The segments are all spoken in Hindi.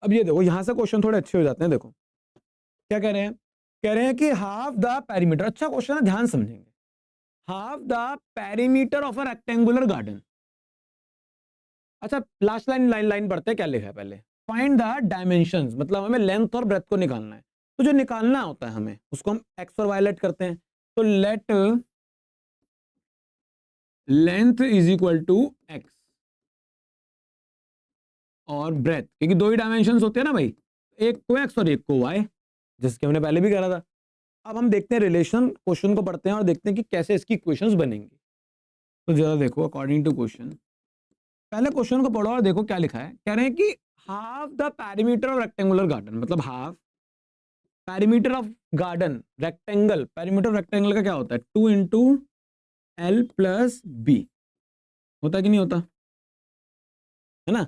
अब ये देखो यहाँ से क्वेश्चन थोड़े अच्छे हो जाते हैं। देखो क्या कह रहे हैं, कह रहे हैं कि हाफ द पेरीमीटर, अच्छा क्वेश्चन है, ध्यान समझेंगे। Half the perimeter of a rectangular garden. अच्छा लास्ट लाइन लाइन लाइन पढ़ते हैं, क्या लिखा है पहले। फाइंड द डायमेंशंस, मतलब हमें लेंथ और ब्रेथ को निकालना है। तो जो निकालना होता है हमें, उसको हम एक्स और वाई लेट करते हैं। तो let length is equal to x और ब्रेथ, क्योंकि दो ही डायमेंशंस होते हैं ना भाई, एक को एक्स और एक को वाई, जिसके हमने पहले भी करा था। अब हम देखते हैं रिलेशन, क्वेश्चन को पढ़ते हैं और देखते हैं कि कैसे इसकी इक्वेशंस बनेंगी। तो जरा देखो, अकॉर्डिंग टू क्वेश्चन, पहले क्वेश्चन को पढ़ो और देखो क्या लिखा है। कह रहे हैं कि half the perimeter of rectangular garden, मतलब half perimeter of garden rectangle, perimeter of rectangle का क्या होता है, 2 इंटू एल प्लस बी, होता है कि नहीं होता है ना।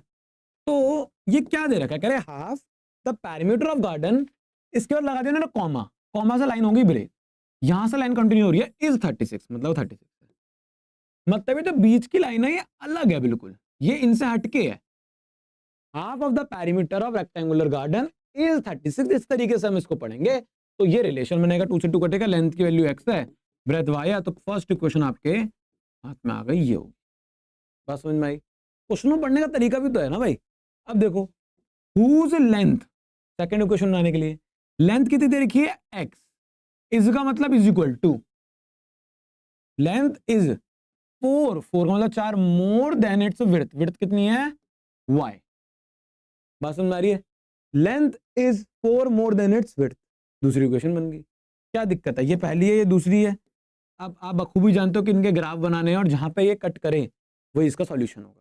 तो ये क्या दे रखा है, कह रहे half the perimeter of garden, इसके बाद लगा देना ना कॉमा, कॉमा से लाइन होगी ब्रेक, यहां से लाइन कंटिन्यू हो रही है, इज 36, मतलब 36 है। मतलब ये जो बीच की लाइन है ये अलग है बिल्कुल, ये इनसे हटके है। Half of the perimeter of rectangular garden is 36, इस तरीके से हम इसको पढ़ेंगे। तो ये रिलेशन बनेगा, 2 से 2 कटेगा, लेंथ की वैल्यू x है, ब्रेथ y है, तो फर्स्ट इक्वेशन आपके हाथ में आ गई, ये होगी। बस समझ में आई। क्वेश्चनों पढ़ने का तरीका भी तो है ना भाई। अब देखो हुज लेंथ, सेकंड इक्वेशन बनाने के लिए लेंथ कितनी दे रखी है, x, इसका मतलब is equal to length is 4, 4 का मतलब 4 more than its width, width कितनी है y, बात समझ आ रही है। Length is 4 more than its width, दूसरी इक्वेशन बन गई। क्या दिक्कत है, ये पहली है ये दूसरी है। अब आप बखूबी जानते हो कि इनके ग्राफ बनाने हैं और जहां पे ये कट करें वही इसका सॉल्यूशन होगा।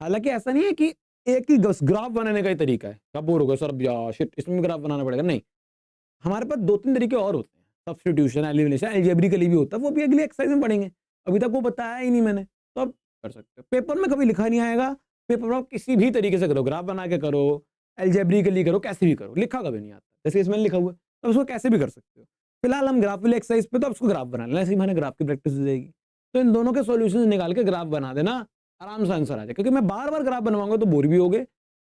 हालांकि ऐसा नहीं है कि एक ही ग्राफ बनाने का ही तरीका है, कब बोर होगा सर यार शिट इसमें भी ग्राफ बनाना पड़ेगा, नहीं, हमारे पास 2-3 तरीके और होते हैं, सब्स्टिट्यूशन, एलिमिनेशन, अलजेब्रिकली भी होता है, वो भी अगली एक्सरसाइज में पढ़ेंगे, अभी तक वो बताया ही नहीं मैंने, तो अब कर सकते हो। पेपर में कभी लिखा नहीं आएगा, पेपर में आप किसी भी तरीके से करो, ग्राफ बना के करो, अलजेब्रिकली करो, कैसे भी करो, लिखा कभी नहीं आता, जैसे इसमें लिखा हुआ है, तो उसको कैसे भी कर सकते हो। फिलहाल हम ग्राफ वाले एक्सरसाइज पे, तो अब उसको ग्राफ बना लेना, ऐसे ही मैंने ग्राफ की प्रैक्टिस हो जाएगी। तो इन दोनों के सॉल्यूशंस निकाल के ग्राफ बना देना, आराम से आंसर आ जाए, क्योंकि मैं बार बार ग्राफ बनवाऊंगा तो बोर भी होगे,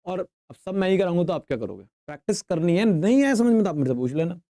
और अब सब मैं ही कराऊंगा तो आप क्या करोगे, प्रैक्टिस करनी है, नहीं है समझ में तो आप मेरे से पूछ लेना।